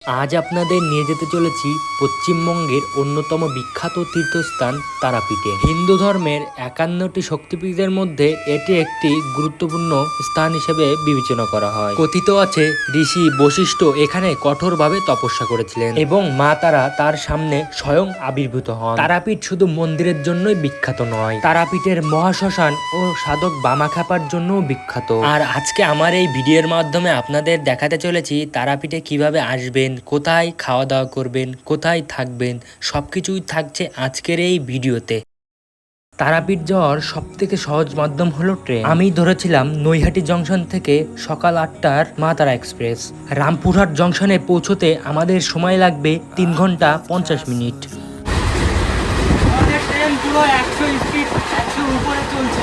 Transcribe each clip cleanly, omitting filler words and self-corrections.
আজ আপনাদের নিয়ে যেতে চলেছি পশ্চিমবঙ্গের অন্যতম বিখ্যাত তীর্থস্থান তারাপীঠে। হিন্দু ধর্মের 51টি শক্তিপীঠের মধ্যে এটি একটি গুরুত্বপূর্ণ স্থান হিসেবে বিবেচনা করা হয়। কথিত আছে ঋষি বশিষ্ঠ এখানে কঠোরভাবে তপস্যা করেছিলেন এবং মা তারা তার সামনে স্বয়ং আবির্ভূত হন। তারাপীঠ শুধু মন্দিরের জন্যই বিখ্যাত নয়, তারাপীঠের মহাশ্মশান ও সাধক বামাখ্যাপার জন্যও বিখ্যাত। আর আজকে আমার এই ভিডিওর মাধ্যমে আপনাদের দেখাতে চলেছি তারাপীঠে কিভাবে আসবেন, কোথায় খাওয়া দাওয়া করবেন, কোথায় থাকবেন, সবকিছুই থাকছে আজকের এই ভিডিওতে। তারাপীঠ যাওয়ার সব থেকে সহজ মাধ্যম হলো ট্রেন। আমি ধরেছিলাম নৈহাটি জংশন থেকে সকাল 8টার মা তারা এক্সপ্রেস। রামপুরহাট জংশনে পৌঁছতে আমাদের সময় লাগবে 3 ঘন্টা 50 মিনিট। ট্রেন পুরো 100 স্পিড 100 উপরে চলছে।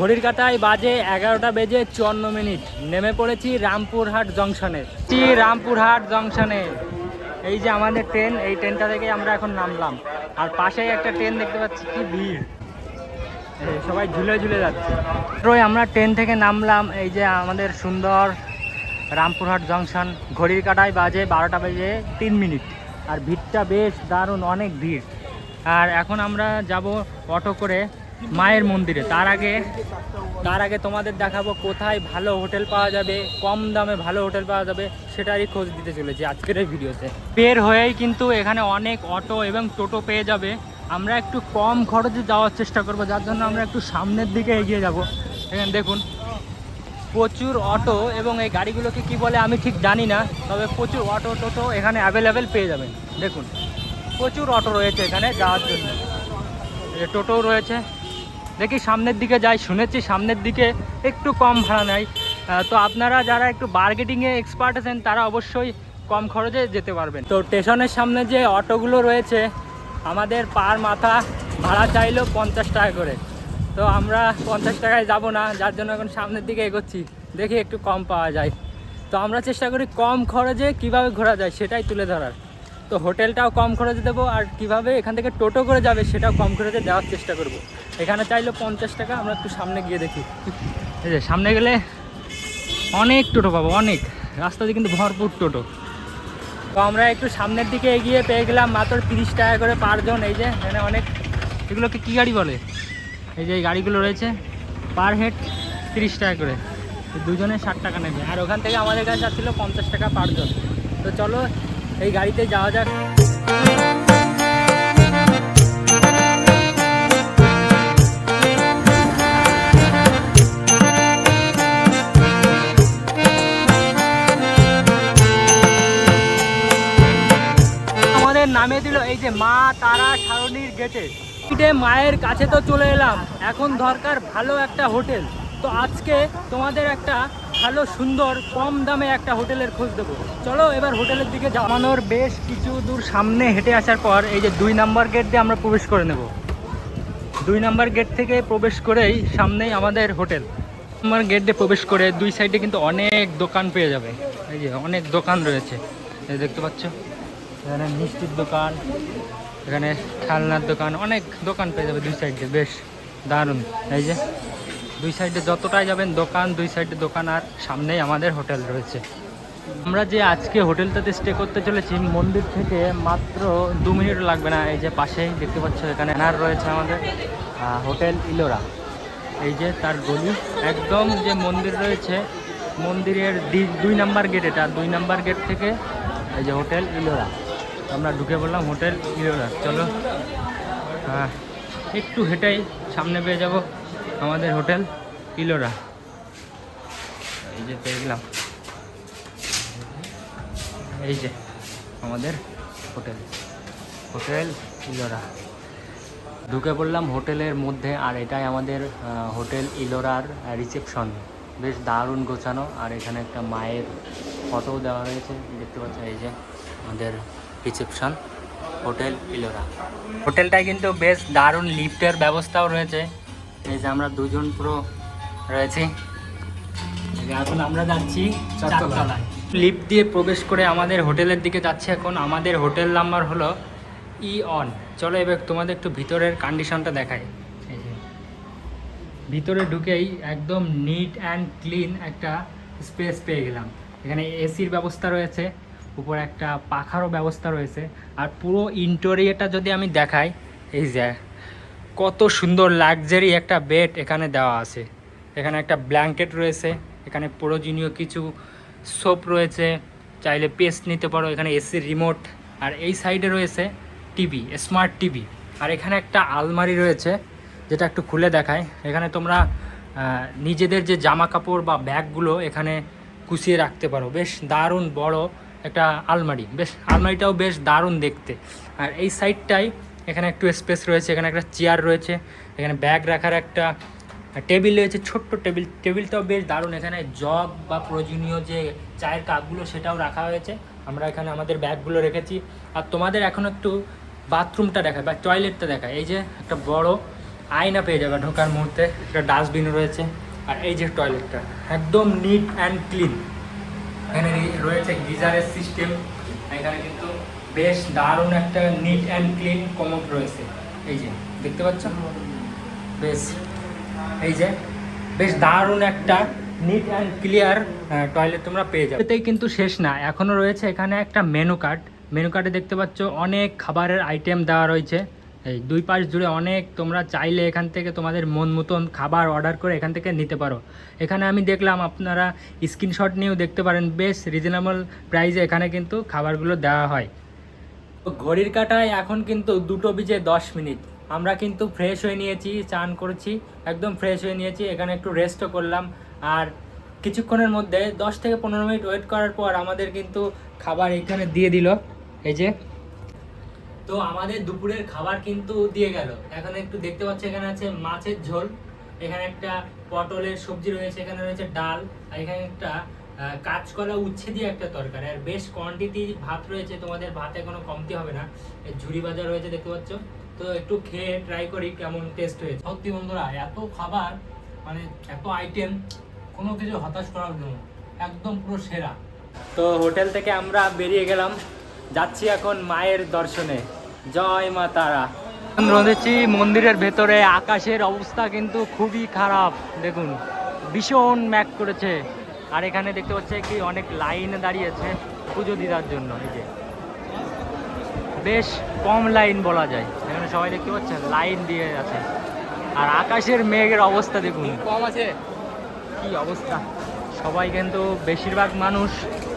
ঘড়ির কাঁটায় বাজে 11টা বেজে 54 মিনিট। নেমে পড়েছি রামপুরহাট জংশনে। রামপুরহাট জংশনে এই যে আমাদের ট্রেন, এই ট্রেনটা থেকে আমরা এখন নামলাম। আর পাশেই একটা ট্রেন দেখতে পাচ্ছি, কি ভিড়, সবাই ঝুলে ঝুলে যাচ্ছে। আমরা ট্রেন থেকে নামলাম, এই যে আমাদের সুন্দর রামপুরহাট জংশন। ঘড়ির কাঁটায় বাজে 12টা বেজে 3 মিনিট। আর ভিড়টা বেশ দারুণ, অনেক ভিড়। আর এখন আমরা যাব অটো করে মায়ের মন্দিরে। তার আগে তোমাদের দেখাবো কোথায় ভালো হোটেল পাওয়া যাবে, কম দামে ভালো হোটেল পাওয়া যাবে, সেটারই খোঁজ দিতে চলেছি আজকের এই ভিডিওতে। বের হয়েই কিন্তু এখানে অনেক অটো এবং টোটো পেয়ে যাবে। আমরা একটু কম খরচে যাওয়ার চেষ্টা করব, যার জন্য আমরা একটু সামনের দিকে এগিয়ে যাব। এখানে দেখুন প্রচুর অটো, এবং এই গাড়িগুলোকে কি বলে আমি ঠিক জানি না, তবে প্রচুর অটো টোটো এখানে অ্যাভেলেবেল পেয়ে যাবেন। দেখুন প্রচুর অটো রয়েছে এখানে যাওয়ার জন্য, টোটোও রয়েছে। দেখি সামনের দিকে যাই, শুনেছি সামনের দিকে একটু কম ভাড়া নেয়। তো আপনারা যারা একটু বার্গেটিংয়ে এক্সপার্ট আছেন তারা অবশ্যই কম খরচে যেতে পারবেন। তো স্টেশনের সামনে যে অটোগুলো রয়েছে আমাদের পার মাথা ভাড়া চাইলো 50 টাকা করে। তো আমরা 50 টাকায় যাব না, যার জন্য এখন সামনের দিকে এগোচ্ছি, দেখি একটু কম পাওয়া যায়। তো আমরা চেষ্টা করি কম খরচে কিভাবে ঘোরা যায় সেটাই তুলে ধরার। তো হোটেলটাও কম খরচে দেবো, আর কিভাবে এখান থেকে টোটো করে যাবে সেটাও কম খরচে দেওয়ার চেষ্টা করব। এখানে চাইলো 50 টাকা, আমরা একটু সামনে গিয়ে দেখি। এই যে সামনে গেলে অনেক টোটো পাবো, অনেক, রাস্তাতে কিন্তু ভরপুর টোটো। তো আমরা একটু সামনের দিকে এগিয়ে পেয়ে গেলাম মাত্র 30 টাকা করে পারজন। এই যে এখানে অনেক, এগুলোকে কী গাড়ি বলে, এই যে এই গাড়িগুলো রয়েছে, পার হেড 30 টাকা করে, দুজনে 60 টাকা নেবে। আর ওখান থেকে আমাদের কাছে আসছিল 50 টাকা পারজন। তো চলো এই গাড়িতে যাওয়া যাক। আমাদের নামে দিল এই যে মা তারা সারণীর গেটে। মায়ের কাছে তো চলে এলাম, এখন দরকার ভালো একটা হোটেল। তো আজকে তোমাদের একটা ভালো সুন্দর কম দামে একটা হোটেলের খোঁজ দেবো। চলো এবার হোটেলের দিকে জানানোর বেশ কিছু দূর সামনে হেঁটে আসার পর এই যে 2 নাম্বার গেট দিয়ে আমরা প্রবেশ করে নেব। 2 নাম্বার গেট থেকে প্রবেশ করেই সামনেই আমাদের হোটেল। আমার গেট দিয়ে প্রবেশ করে 2 সাইডে কিন্তু অনেক দোকান পেয়ে যাবে। এই যে অনেক দোকান রয়েছে, এই দেখতে পাচ্ছ, এখানে মিষ্টির দোকান, এখানে খেলনার দোকান, অনেক দোকান পেয়ে যাবে 2 সাইডে, বেশ দারুণ। এই যে 2 সাইডে যতটাই যাবেন দোকান, 2 সাইডে দোকান, আর সামনেই আমাদের হোটেল রয়েছে। আমরা যে আজকে হোটেলটাতে স্টে করতে চলেছি মন্দির থেকে মাত্র 2 মিনিট লাগবে না। এই যে পাশেই দেখতে পাচ্ছ এখানে ব্যানার রয়েছে আমাদের হোটেল ইলোরা। এই যে তার গলি, একদম যে মন্দির রয়েছে মন্দিরের 2 নাম্বার গেট, এটা 2 নাম্বার গেট থেকে এই যে হোটেল ইলোরা। আমরা ঢুকে পড়লাম হোটেল ইলোরা। চলো একটু হেঁটেই সামনে পেয়ে যাব আমাদের হোটেল ইলোরা। এই যে পেয়ে গেলাম, এই যে আমাদের হোটেল ইলোরা। ঢুকে পড়লাম হোটেলের মধ্যে, আর এটাই আমাদের হোটেল ইলোরার রিসেপশন। বেশ দারুণ গোছানো, আর এখানে একটা মায়ের ফটো দেওয়া হয়েছে দেখতে পাচ্ছ। এই যে আমাদের রিসেপশন, হোটেল ইলোরা। হোটেলটায় কিন্তু বেশ দারুণ লিফটের ব্যবস্থাও রয়েছে। এই যে আমরা দুজন পুরো রয়েছি, এখন আমরা যাচ্ছি চারতলায়। লিফট দিয়ে প্রবেশ করে আমাদের হোটেলের দিকে যাচ্ছি। এখন আমাদের হোটেল নাম্বার হলো ইয়ন। চলো এবার তোমাদের একটু ভিতরের কন্ডিশনটা দেখাই। এই যে ভিতরে ঢুকেই একদম নিট অ্যান্ড ক্লিন একটা স্পেস পেয়ে গেলাম। এখানে এসির ব্যবস্থা রয়েছে, উপরে একটা পাখারও ব্যবস্থা রয়েছে। আর পুরো ইন্টেরিয়রটা যদি আমি দেখাই, এই যে কত সুন্দর লাক্সারি একটা বেড এখানে দেওয়া আছে। এখানে একটা ব্ল্যাঙ্কেট রয়েছে, এখানে প্রয়োজনীয় কিছু সোপ রয়েছে, চাইলে পেস্ট নিতে পারো। এখানে এসির রিমোট, আর এই সাইডে রয়েছে টিভি, স্মার্ট টিভি। আর এখানে একটা আলমারি রয়েছে, যেটা একটু খুলে দেখায়। এখানে তোমরা নিজেদের যে জামা কাপড় বা ব্যাগগুলো এখানে গুছিয়ে রাখতে পারো। বেশ দারুণ বড় একটা আলমারি, আলমারিটাও বেশ দারুণ দেখতে। আর এই সাইডটাই এখানে একটু স্পেস রয়েছে, এখানে একটা চেয়ার রয়েছে, এখানে ব্যাগ রাখার একটা টেবিল রয়েছে, ছোট্ট টেবিলটাও বেশ দারুণ। এখানে জগ বা প্রয়োজনীয় যে চায়ের কাপগুলো সেটাও রাখা হয়েছে। আমরা এখানে আমাদের ব্যাগগুলো রেখেছি। আর তোমাদের এখন একটু বাথরুমটা দেখায় বা টয়লেটটা দেখায়। এই যে একটা বড় আয়না পেয়ে যাবে ঢোকার মুহূর্তে, একটা ডাস্টবিন রয়েছে। আর এই যে টয়লেটটা একদম নিট অ্যান্ড ক্লিন। এখানে রয়েছে গিজারের সিস্টেম। এখানে কিন্তু বেশ দারুণ একটা নিট অ্যান্ড ক্লিন কমোড রয়েছে। এই যে দেখতে পাচ্ছ, বেশ এই যে বেশ দারুণ একটা নিট অ্যান্ড ক্লিয়ার টয়লেট তোমরা পেয়ে যাবে। এতেই কিন্তু শেষ না, এখনও রয়েছে এখানে একটা মেনু কার্ডে দেখতে পাচ্ছ অনেক খাবারের আইটেম দেওয়া রয়েছে। এই দুই পাশ জুড়ে অনেক, তোমরা চাইলে এখান থেকে তোমাদের মন মতন খাবার অর্ডার করে এখান থেকে নিতে পারো। এখানে আমি দেখলাম আপনারা স্ক্রিনশট নিয়েও দেখতে পারেন, বেশ রিজনেবল প্রাইসে এখানে কিন্তু খাবারগুলো দেওয়া হয়। ঘড়ির কাঁটায় এখন কিন্তু 2:10। আমরা কিন্তু ফ্রেশ হয়ে নিয়েছি, চান করেছি, একদম ফ্রেশ হয়ে নিয়েছি। এখানে একটু রেস্টও করলাম। আর কিছুক্ষণের মধ্যে 10 থেকে 15 মিনিট ওয়েট করার পর আমাদের কিন্তু খাবার এখানে দিয়ে দিল। এই যে তো আমাদের দুপুরের খাবার কিন্তু দিয়ে গেল। এখানে একটু দেখতে পাচ্ছি, এখানে আছে মাছের ঝোল, এখানে একটা পটলের সবজি রয়েছে, এখানে রয়েছে ডাল, আর এখানে একটা কাঁচকলা উচ্ছে দিয়ে একটা তরকারি। আর বেশ কোয়ান্টিটি ভাত রয়েছে, তোমাদের ভাতে কোনো কমতি হবে না। ঝুরি ভাজা রয়েছে দেখতে পাচ্ছ। তো একটু খেয়ে ট্রাই করি কেমন টেস্ট হয়েছে। সত্যি বন্ধুরা, এত খাবার, মানে এত আইটেম, কোনো কিছু হতাশ করার জন্য একদম পুরো সেরা। তো হোটেল থেকে আমরা বেরিয়ে গেলাম, যাচ্ছি এখন মায়ের দর্শনে। জয় মা তারা। রয়েছি মন্দিরের ভেতরে, আকাশের অবস্থা কিন্তু খুবই খারাপ, দেখুন ভীষণ ম্যাক করেছে। আর এখানে দেখতে পাচ্ছি কি অনেক লাইনে দাঁড়িয়েছে পুজো দিদার জন্য। এই যে বেশ কম লাইন বলা যায়, এখানে সবাই দেখতে পাচ্ছেন লাইন দিয়ে আছে। আর আকাশের মেঘের অবস্থা দেখুন, কম আছে কি অবস্থা। সবাই কিন্তু বেশিরভাগ মানুষ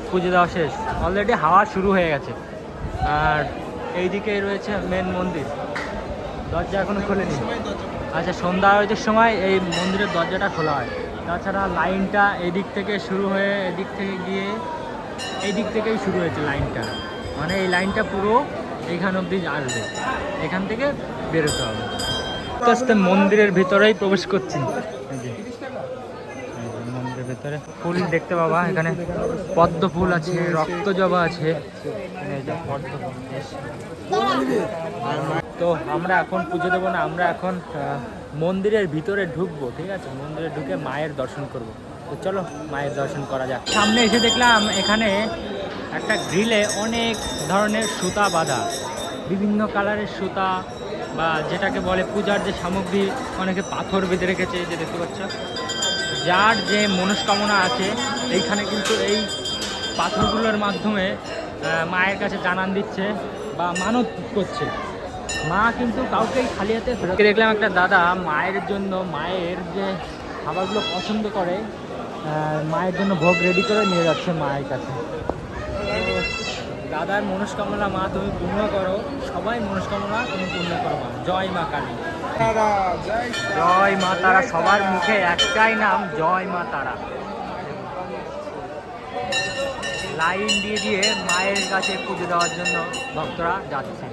পুজো দেওয়া শেষ, অলরেডি হাওয়া শুরু হয়ে গেছে। আর এইদিকে রয়েছে মেন মন্দির, দরজা এখনো খোলেনি। আচ্ছা, সন্ধ্যা আরতির সময় এই মন্দিরের দরজাটা খোলা হয়। তাছাড়া লাইনটা এদিক থেকে শুরু হয়ে এদিক থেকে গিয়ে এই দিক থেকেই শুরু হয়েছে লাইনটা, মানে এই লাইনটা পুরো এইখান অবধি আসবে, এখান থেকে বেরোতে হবে। আস্তে আস্তে মন্দিরের ভিতরেই প্রবেশ করছি। মন্দিরের ভেতরে ফুল দেখতে পাবা, এখানে পদ্ম ফুল আছে, রক্ত জবা আছে। তো আমরা এখন পুজো দেবো না, আমরা এখন মন্দিরের ভিতরে ঢুকবো, ঠিক আছে? মন্দিরে ঢুকে মায়ের দর্শন করব। তো চলো মায়ের দর্শন করা যাক। সামনে এসে দেখলাম এখানে একটা গ্রিলে অনেক ধরনের সুতা বাঁধা, বিভিন্ন কালারের সুতা, বা যেটাকে বলে পূজার যে সামগ্রী, অনেকে পাথর বেঁধে রেখেছে, যে দেখতে পাচ্ছ। যার যে মনস্কামনা আছে এইখানে কিন্তু এই পাথরগুলোর মাধ্যমে মায়ের কাছে জানান দিচ্ছে বা মানত করছে। মা কিন্তু কাউকেই খালি হাতে ফেরত। দেখলাম একটা দাদা মায়ের জন্য, মায়ের যে খাবারগুলো পছন্দ করে, মায়ের জন্য ভোগ রেডি করে নিয়ে যাচ্ছে মায়ের কাছে। দাদার মনস্কামনা মা তুমি পূর্ণ করো, সবাই মনস্কামনা তুমি পূর্ণ করো মা। জয় মা কালী, জয় মা তারা। সবার মুখে একটাই নাম, জয় মা তারা। লাইন দিয়ে দিয়ে মায়ের কাছে পুজো দেওয়ার জন্য ভক্তরা যাচ্ছে।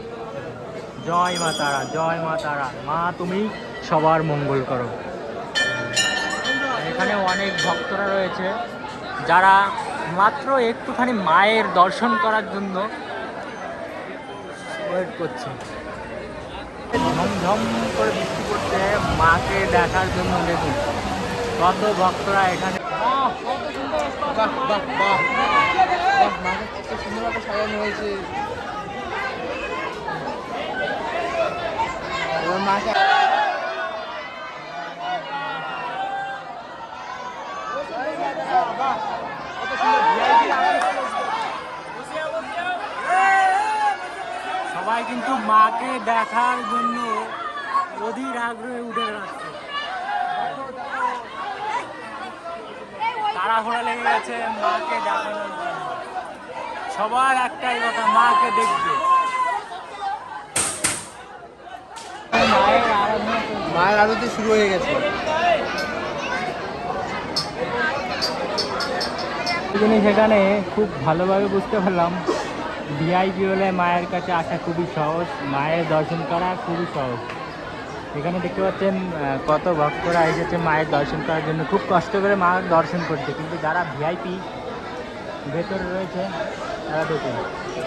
জয় মা তারা, জয় মা তারা, মা তুমি সবার মঙ্গল করো। এখানে অনেক ভক্তরা রয়েছে যারা মাত্র একটুখানি মায়ের দর্শন করার জন্য ওয়েট করছে। ঝমঝম করে বৃষ্টি পড়ছে মাকে দেখার জন্য। দেখুন কত ভক্তরা এখানে। মাকে সুন্দরভাবে সাজানো হয়েছে। মাকে সবাই কিন্তু মাকে দেখার জন্য অধীর আগ্রহে উঠে যাচ্ছে। তাড়াহুড়া লেগে গেছে মাকে দেখানোর জন্য। সবার একটাই কথা, মাকে দেখবে। মায়ের আরতি শুরু হয়ে গেছে। জিনিস এখানে খুব ভালোভাবে বুঝতে পারলাম, ভিআইপি হলে মায়ের কাছে আসা খুবই সহজ, মায়ের দর্শন করা খুবই সহজ। এখানে দেখতে পাচ্ছেন কত ভক্তরা এসেছে মায়ের দর্শন করার জন্য, খুব কষ্ট করে মায়ের দর্শন করছে। কিন্তু যারা ভিআইপি ভেতরে রয়েছে তারা দেখুন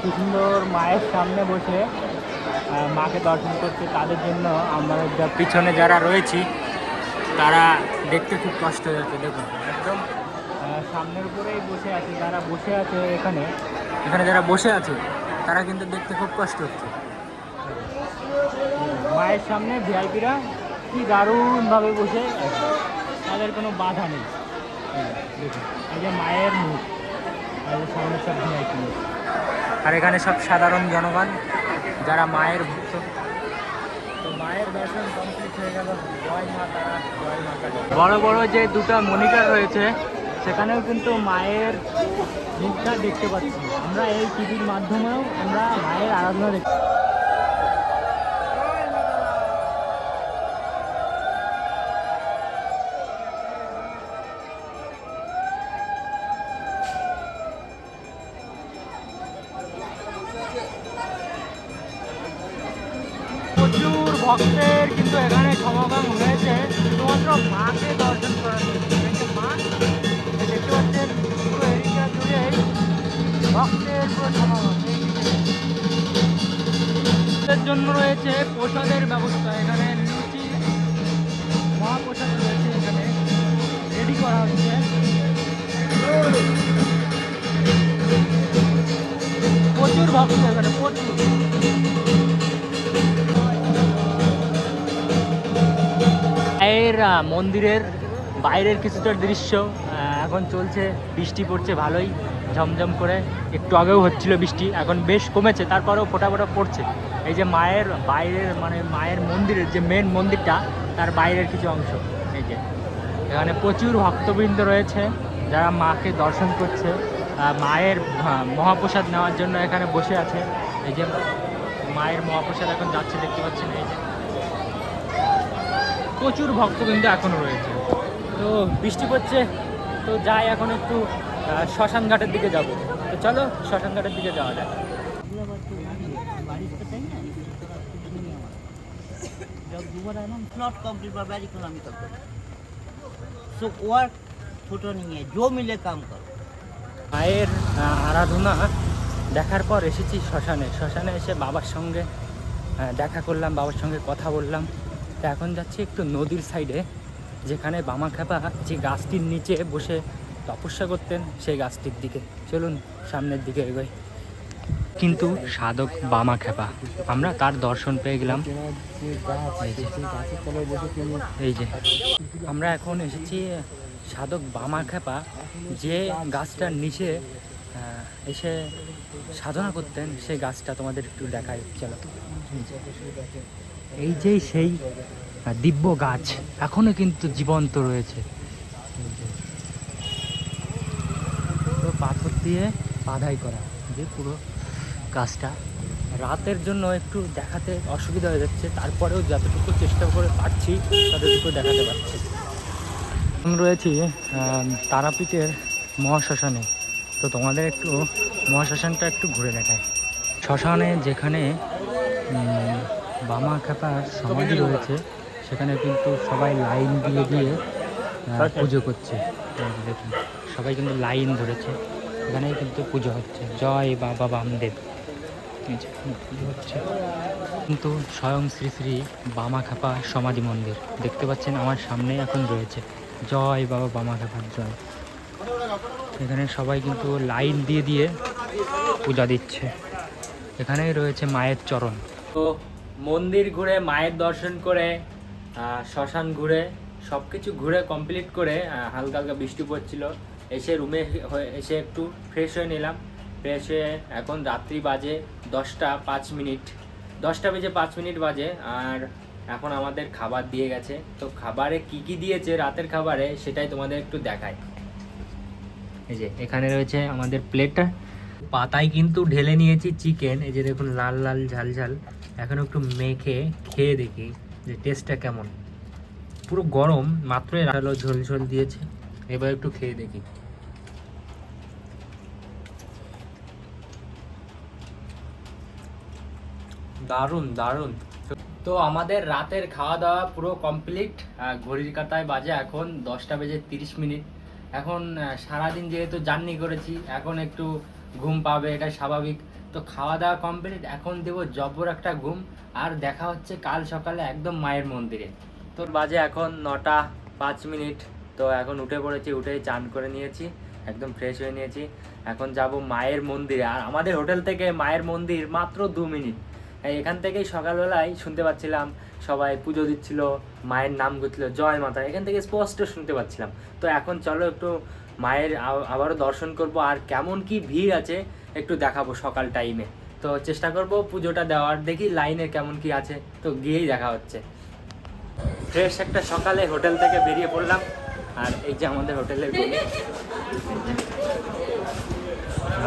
কি সুন্দর মায়ের সামনে বসে মাকে দর্শন করছে। তাদের জন্য আমরা পিছনে যারা রয়েছি তারা দেখতে খুব কষ্ট হয়ে যাচ্ছে। দেখুন একদম সামনের উপরেই বসে আছে, যারা বসে আছে এখানে যারা বসে আছে তারা কিন্তু দেখতে খুব কষ্ট হচ্ছে। মায়ের সামনে ভিআইপিরা কি দারুণভাবে বসে আছে, তাদের কোনো বাধা নেই। দেখুন এই যে মায়ের মুখ, আর সামনে সব ভিআইপি, আর এখানে সব সাধারণ জনগণ যারা মায়ের ভক্ত। তো মায়ের দর্শন কমপ্লিট হয়ে গেল। জয় মা তারা, জয় মা কালী। বড় বড় যে দুটো মনিটর রয়েছে সেখানেও কিন্তু মায়ের মুখটা দেখতে পাচ্ছি। আমরা এই টিভির মাধ্যমেও আমরা মায়ের আরাধনা দেখতে। প্রচুর ভক্তের কিন্তু এখানে সমাগম হয়েছে শুধুমাত্র মাকে দর্শন করার জন্য। মা দেখতে পাচ্ছেন পুরো এরিয়া জুড়ে ভক্তের পুরো সমাগম। এর জন্য রয়েছে প্রসাদের ব্যবস্থা। এখানে লুচি মহাপ্রসাদ রয়েছে, এখানে রেডি করা হচ্ছে। প্রচুর ভক্ত এখানে, প্রচুর। মায়ের মন্দিরের বাইরের কিছুটা দৃশ্য এখন চলছে। বৃষ্টি পড়ছে ভালোই ঝমঝম করে, একটু আগেও হচ্ছিল বৃষ্টি, এখন বেশ কমেছে, তারপরেও ফোঁটা ফোঁটা পড়ছে। এই যে মায়ের বাইরের মানে মায়ের মন্দিরের যে মেন মন্দিরটা তার বাইরের কিছু অংশ। এই যে এখানে প্রচুর ভক্তবৃন্দ রয়েছে যারা মাকে দর্শন করছে, মায়ের মহাপ্রসাদ নেওয়ার জন্য এখানে বসে আছে। এই যে মায়ের মহাপ্রসাদ এখন যাচ্ছে, দেখতে পাচ্ছেন। এই যে প্রচুর ভক্তবৃন্দ এখনও রয়েছে। তো বৃষ্টি পড়ছে, তো যাই এখন একটু শ্মশান ঘাটের দিকে যাব। তো চলো শ্মশান ঘাটের দিকে যাওয়া যাক। नॉट कंप्लीट बा वेरी इकोनॉमिकल सो वर्क छोटो नहीं है, जो मिले काम करो। মায়ের আরাধনা দেখার পর এসেছি শ্মশানে। শ্মশানে এসে বাবার সঙ্গে দেখা করলাম, বাবার সঙ্গে কথা বললাম। তো এখন যাচ্ছি একটু নদীর সাইডে, যেখানে বামাখ্যাপা যে গাছটির নিচে বসে তপস্যা করতেন সেই গাছটির দিকে। চলুন সামনের দিকে এগোই। কিন্তু সাধক বামাখ্যাপা, আমরা তার দর্শন পেয়ে গেলাম। এই যে আমরা এখন এসেছি সাধক বামাখ্যাপা যে গাছটার নিচে এসে সাধনা করতেন, সেই গাছটা তোমাদের একটু দেখাই। চলো, এই যে সেই দিব্য গাছ এখনো কিন্তু জীবন্ত রয়েছে। পুরো পাথর দিয়ে বাধাই করা যে পুরো গাছটা। রাতের জন্য একটু দেখাতে অসুবিধা হয়ে যাচ্ছে, তারপরেও যতটুকু চেষ্টা করে পারছি ততটুকু দেখাতে পারছি। আমি রয়েছি তারাপীঠের মহাশ্মশানে। তো তোমাদের একটু মহাশ্মশানটা একটু ঘুরে দেখায়। শ্মশানে যেখানে বামাখ্যাপার সমাধি রয়েছে সেখানে কিন্তু সবাই লাইন দিয়ে দিয়ে পুজো করছে। দেখুন সবাই কিন্তু লাইন ধরেছে, এখানেই কিন্তু পুজো হচ্ছে। জয় বাবা বামদেব। এই যে এখানে পুজো হচ্ছে। কিন্তু স্বয়ং শ্রী শ্রী বামাখ্যাপা সমাধি মন্দির দেখতে পাচ্ছেন আমার সামনে এখন রয়েছে। জয় বাবা বামাখ্যাপার জয়। এখানে সবাই কিন্তু লাইন দিয়ে দিয়ে পূজা দিচ্ছে। এখানেই রয়েছে মায়ের চরণ। তো মন্দির ঘুরে, মায়ের দর্শন করে, শ্মশান ঘুরে, সব কিছু ঘুরে কমপ্লিট করে হালকা হালকা বৃষ্টি পড়ছিল, এসে রুমে এসে একটু ফ্রেশ হয়ে নিলাম। ফ্রেশ হয়ে এখন রাত্রি বাজে 10:05 বাজে। আর এখন আমাদের খাবার দিয়ে গেছে। তো খাবারে কি কি দিয়েছে রাতের খাবারে সেটাই তোমাদের একটু দেখাই। এই যে এখানে রয়েছে আমাদের প্লেটটা, পাতায় কিন্তু ঢেলে নিয়েছি চিকেন। এই যে দেখুন লাল লাল ঝাল ঝাল। এখন একটু মেখে খেয়ে দেখি যে টেস্টটা কেমন। পুরো গরম, মাত্রই রাখালো, ঝোল ঝোল দিয়েছে। এবার একটু খেয়ে দেখি। দারুণ দারুণ। তো আমাদের রাতের খাওয়া দাওয়া পুরো কমপ্লিট। ঘড়ির কাঁটায় বাজে এখন 10:30। এখন সারাদিন যেহেতু জার্নি করেছি, এখন একটু ঘুম পাবে, এটা স্বাভাবিক। তো খাওয়া দাওয়া কমপ্লিট, এখন দেবো জব্বর একটা ঘুম। আর দেখা হচ্ছে কাল সকালে একদম মায়ের মন্দিরে। তো বাজে এখন 9:05। তো এখন উঠে পড়েছি, উঠে চান করে নিয়েছি, একদম ফ্রেশ হয়ে নিয়েছি। এখন যাব মায়ের মন্দিরে। আর আমাদের হোটেল থেকে মায়ের মন্দির মাত্র 2 মিনিট। এখান থেকেই সকালবেলায় শুনতে পাচ্ছিলাম সবাই পুজো দিচ্ছিল, মায়ের নাম করছিল জয় মাতা, এখান থেকে স্পষ্ট শুনতে পাচ্ছিলাম। তো এখন চলো একটু মায়ের আবারও দর্শন করব। আর কেমন কি ভিড় আছে একটু দেখাবো সকাল টাইমে। তো চেষ্টা করব পুজোটা দেওয়ার, দেখি লাইনে কেমন কি আছে। তো গিয়েই দেখা হচ্ছে। ফ্রেশ একটা সকালে হোটেল থেকে বেরিয়ে পড়লাম। আর এই যে আমাদের হোটেলের গলি।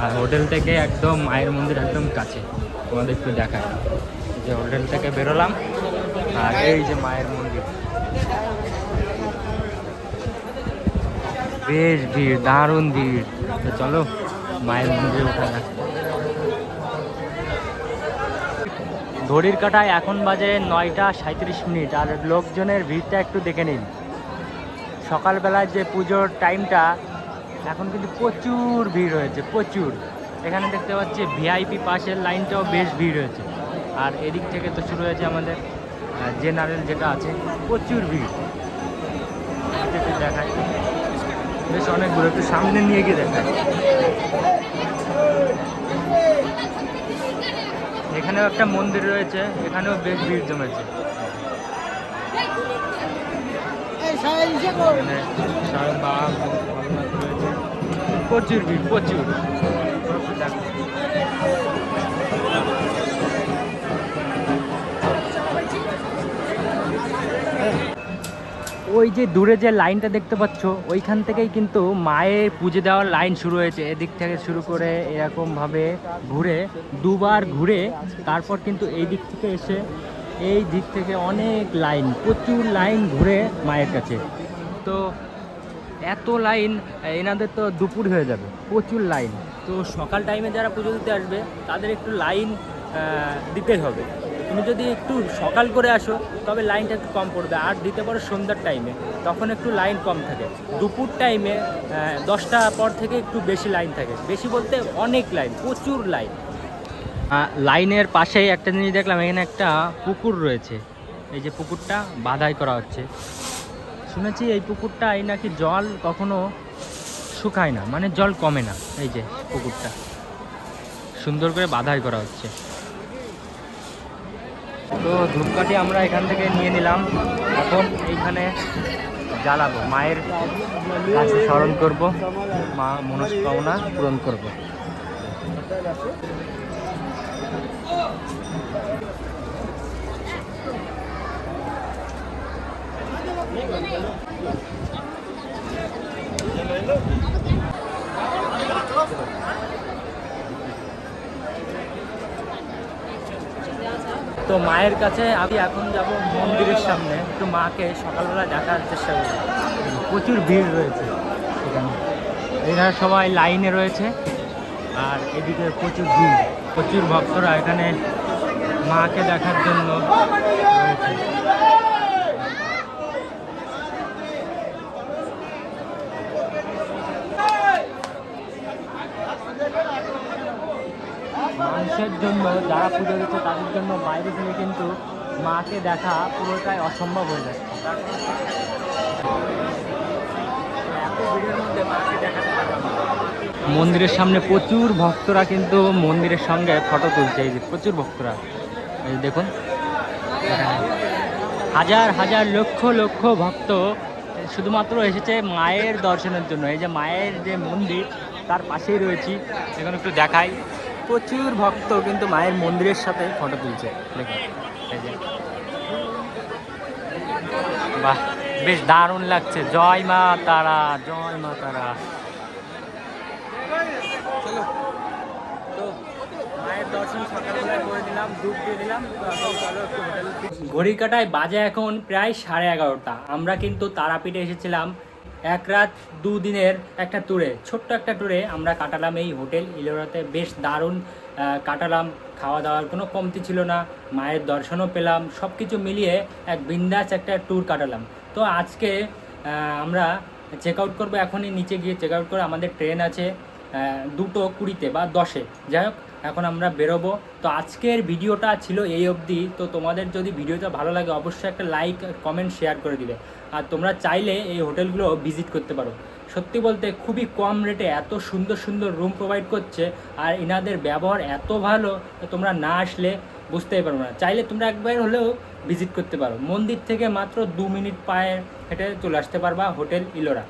আর হোটেল থেকে একদম মায়ের মন্দির একদম কাছে, তোমাদের একটু দেখায়। যে হোটেল থেকে বেরোলাম আর এই যে মায়ের মন্দির। বেশ ভিড়, দারুণ ভিড়। তো চলো মায়ের মন্দিরে ওঠা যাক। ঘড়ির কাঁটায় এখন বাজে 9:37। আর লোকজনের ভিড়টা একটু দেখে নিন। সকালবেলায় যে পুজোর টাইমটা, এখন কিন্তু প্রচুর ভিড় হয়েছে, প্রচুর। এখানে দেখতে পাচ্ছি ভিআইপি পাশের লাইনটাও বেশ ভিড় হয়েছে। আর এদিক থেকে তো শুরু হয়েছে আমাদের জেনারেল যেটা আছে, প্রচুর ভিড়। একটু দেখায়, বেশ অনেক দূর, একটু সামনে নিয়ে গিয়ে দেখায়। এখানেও একটা মন্দির রয়েছে, এখানেও বেশ ভিড় জমেছে। প্রচুর ভিড়, প্রচুর। ওই যে দূরে যে লাইনটা দেখতে পাচ্ছ, ওইখান থেকেই কিন্তু মায়ের পুজো দেওয়ার লাইন শুরু হয়েছে। এদিক থেকে শুরু করে এরকমভাবে ঘুরে, দুবার ঘুরে তারপর কিন্তু এই দিক থেকে এসে এই দিক থেকে অনেক লাইন, প্রচুর লাইন ঘুরে মায়ের কাছে। তো এত লাইন, এনাদের তো দুপুর হয়ে যাবে, প্রচুর লাইন। তো সকাল টাইমে যারা পুজো দিতে আসবে তাদের একটু লাইন দিতেই হবে। তুমি যদি একটু সকাল করে আসো তবে লাইনটা একটু কম পড়বে। আর দিতে পারো সন্ধ্যার টাইমে, তখন একটু লাইন কম থাকে। দুপুর টাইমে 10টা পর থেকে একটু বেশি লাইন থাকে, বেশি বলতে অনেক লাইন, প্রচুর লাইন। লাইনের পাশেই একটা জিনিস দেখলাম, এখানে একটা পুকুর রয়েছে। এই যে পুকুরটা বাধাই করা হচ্ছে। শুনেছি এই পুকুরটাই নাকি জল কখনো শুকায় না, মানে জল কমে না। এই যে পুকুরটা সুন্দর করে বাধাই করা হচ্ছে। তো ধূপকাঠি আমরা এখান থেকে নিয়ে নিলাম, এখন এইখানে জ্বালাবো, মায়ের কাছে স্মরণ করব, মা মনস্কামনা পূরণ করব। তো মায়ের কাছে আমি এখন যাব মন্দিরের সামনে, একটু মাকে সকালবেলা দেখার চেষ্টা করব। প্রচুর ভিড় রয়েছে এখানে, এরা সবাই লাইনে রয়েছে। আর এদিকে প্রচুর ভিড়, প্রচুর ভক্তরা এখানে মাকে দেখার জন্য রয়েছে। মানুষের জন্য যারা পুজো দিচ্ছে তাদের জন্য বাইরে থেকে কিন্তু মাকে দেখা পুরোটাই অসম্ভব হয়ে যায়। এত ভিড়ের মধ্যে মাকে দেখাতে পারলাম না। মন্দিরের সামনে প্রচুর ভক্তরা কিন্তু মন্দিরের সঙ্গে ফটো তুলছে। এই যে প্রচুর ভক্তরা, এই যে দেখুন, হাজার হাজার লক্ষ লক্ষ ভক্ত শুধুমাত্র এসেছে মায়ের দর্শনের জন্য। এই যে মায়ের যে মন্দির তার পাশেই রয়েছি, এখন একটু দেখাই। প্রচুর ভক্ত কিন্তু মায়ের মন্দিরের সাথে ফটো তুলছে, দেখুন এই যে। বাহ, বেশ দারুণ লাগছে। জয় মা তারা, জয় মা তারা। তো মায়ের দর্শন সকালবেলায় করে দিলাম, দুধ দিয়ে দিলাম। ঘড়ির কাটায় বাজে এখন প্রায় 11:30। আমরা কিন্তু তারাপীঠে এসেছিলাম 1 রাত 2 দিনের একটা ট্যুরে, ছোট্ট একটা ট্যুরে আমরা কাটালাম এই হোটেল ইলোরাতে। বেশ দারুণ কাটালাম, খাওয়া দাওয়ার কোনো কমতি ছিল না, মায়ের দর্শনও পেলাম, সব কিছু মিলিয়ে এক বিন্দাস একটা ট্যুর কাটালাম। তো আজকে আমরা চেক আউট করবো, এখনই নিচে গিয়ে চেক আউট করে আমাদের ট্রেন আছে 2:20 বা 10-এ, যাই হোক এখন আমরা বেরোবো। তো আজকের ভিডিওটা ছিল এই অবধি। তো তোমাদের যদি ভিডিওটা ভালো লাগে অবশ্যই একটা লাইক, কমেন্ট, শেয়ার করে দিবে। আর তোমরা চাইলে এই হোটেলগুলো ভিজিট করতে পারো। সত্যি বলতে খুবই কম রেটে এত সুন্দর সুন্দর রুম প্রোভাইড করছে, আর এনাদের ব্যবহার এত ভালো, তোমরা না আসলে বুঝতেই পারবে না। চাইলে তোমরা একবার হলেও ভিজিট করতে পারো। মন্দির থেকে মাত্র 2 মিনিট পায়ে হেঁটে চলে আসতে পারবা হোটেল ইলোরা।